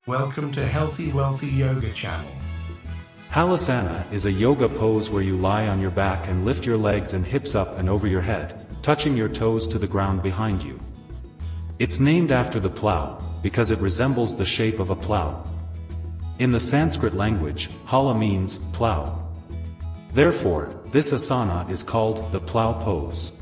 Welcome to Healthy Wealthy Yoga channel. Halasana is a yoga pose where you lie on your back and lift your legs and hips up and over your head, touching your toes to the ground behind you. It's named after the plow, because it resembles the shape of a plow. In the Sanskrit language, hala means plow. Therefore, this asana is called the plow pose.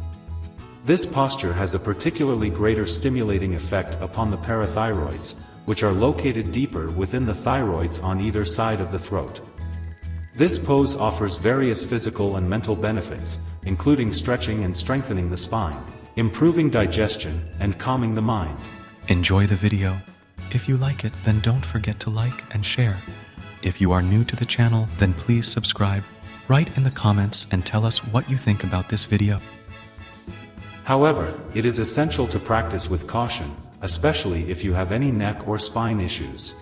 This posture has a particularly greater stimulating effect upon the parathyroids, which are located deeper within the thyroids on either side of the throat. This pose offers various physical and mental benefits, including stretching and strengthening the spine, improving digestion, and calming the mind. Enjoy the video. If you like it, then don't forget to like and share. If you are new to the channel, then please subscribe. Write in the comments and tell us what you think about this video. However, it is essential to practice with caution, especially if you have any neck or spine issues.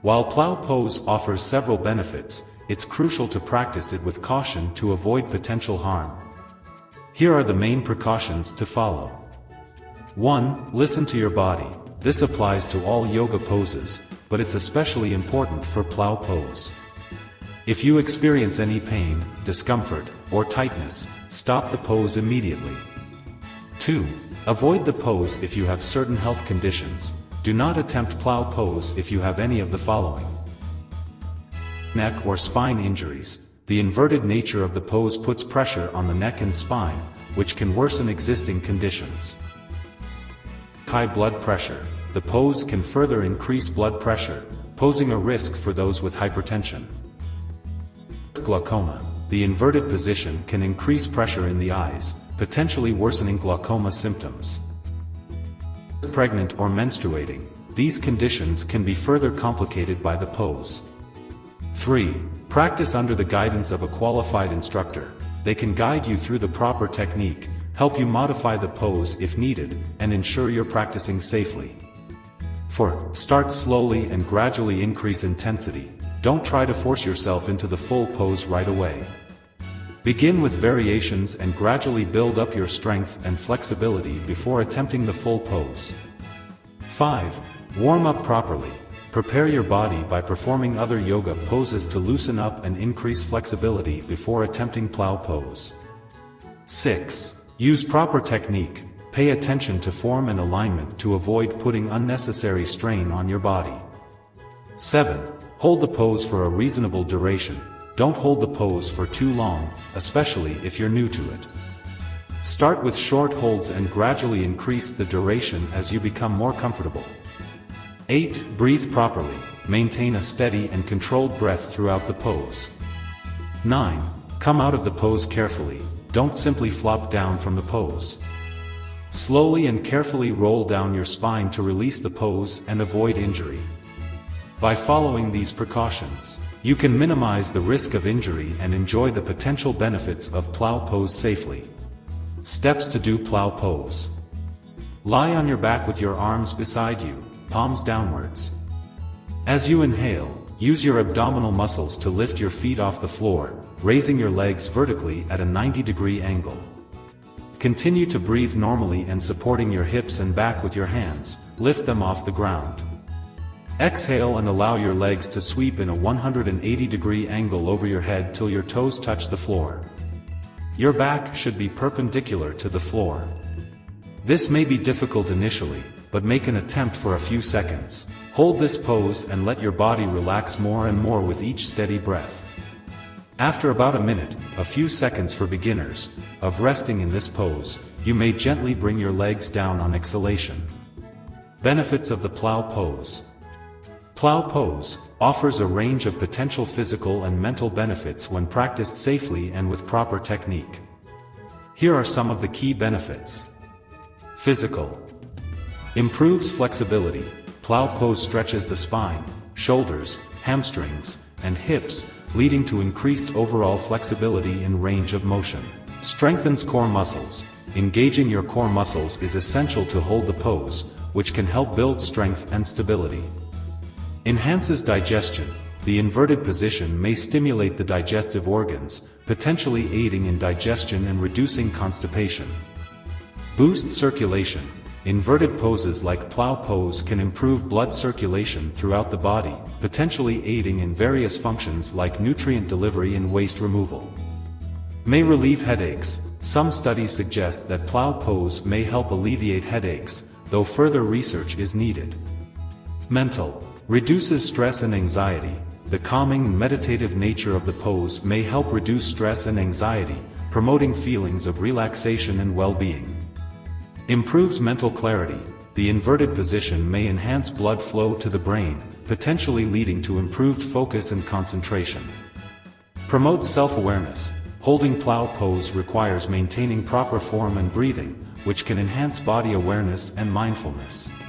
While plow pose offers several benefits, it's crucial to practice it with caution to avoid potential harm. Here are the main precautions to follow. 1. Listen to your body. This applies to all yoga poses, but it's especially important for plow pose. If you experience any pain, discomfort, or tightness, stop the pose immediately. 2. Avoid the pose if you have certain health conditions. Do not attempt plow pose if you have any of the following: neck or spine injuries. The inverted nature of the pose puts pressure on the neck and spine, which can worsen existing conditions. High blood pressure. The pose can further increase blood pressure, posing a risk for those with hypertension. Glaucoma. The inverted position can increase pressure in the eyes, potentially worsening glaucoma symptoms. Pregnant or menstruating. These conditions can be further complicated by the pose. 3. Practice under the guidance of a qualified instructor. They can guide you through the proper technique, help you modify the pose if needed, and ensure you're practicing safely. 4. Start slowly and gradually increase intensity. Don't try to force yourself into the full pose right away. Begin with variations and gradually build up your strength and flexibility before attempting the full pose. 5. Warm up properly. Prepare your body by performing other yoga poses to loosen up and increase flexibility before attempting plow pose. 6. Use proper technique. Pay attention to form and alignment to avoid putting unnecessary strain on your body. 7. Hold the pose for a reasonable duration. Don't hold the pose for too long, especially if you're new to it. Start with short holds and gradually increase the duration as you become more comfortable. 8. Breathe properly. Maintain a steady and controlled breath throughout the pose. 9. Come out of the pose carefully. Don't simply flop down from the pose. Slowly and carefully roll down your spine to release the pose and avoid injury. By following these precautions, you can minimize the risk of injury and enjoy the potential benefits of plow pose safely. Steps to do plow pose. Lie on your back with your arms beside you, palms downwards. As you inhale, use your abdominal muscles to lift your feet off the floor, raising your legs vertically at a 90-degree angle. Continue to breathe normally and supporting your hips and back with your hands, lift them off the ground. Exhale and allow your legs to sweep in a 180-degree angle over your head till your toes touch the floor. Your back should be perpendicular to the floor. This may be difficult initially, but make an attempt for a few seconds. Hold this pose and let your body relax more and more with each steady breath. After about a minute, a few seconds for beginners, of resting in this pose, you may gently bring your legs down on exhalation. Benefits of the plow pose. Plow pose offers a range of potential physical and mental benefits when practiced safely and with proper technique. Here are some of the key benefits. Physical. Improves flexibility. Plow pose stretches the spine, shoulders, hamstrings, and hips, leading to increased overall flexibility and range of motion. Strengthens core muscles. Engaging your core muscles is essential to hold the pose, which can help build strength and stability. Enhances digestion. The inverted position may stimulate the digestive organs, potentially aiding in digestion and reducing constipation. Boosts circulation. Inverted poses like plow pose can improve blood circulation throughout the body, potentially aiding in various functions like nutrient delivery and waste removal. May relieve headaches. Some studies suggest that plow pose may help alleviate headaches, though further research is needed. Mental. Reduces stress and anxiety. The calming and meditative nature of the pose may help reduce stress and anxiety, promoting feelings of relaxation and well-being. Improves mental clarity. The inverted position may enhance blood flow to the brain, potentially leading to improved focus and concentration. Promotes self-awareness. Holding plow pose requires maintaining proper form and breathing, which can enhance body awareness and mindfulness.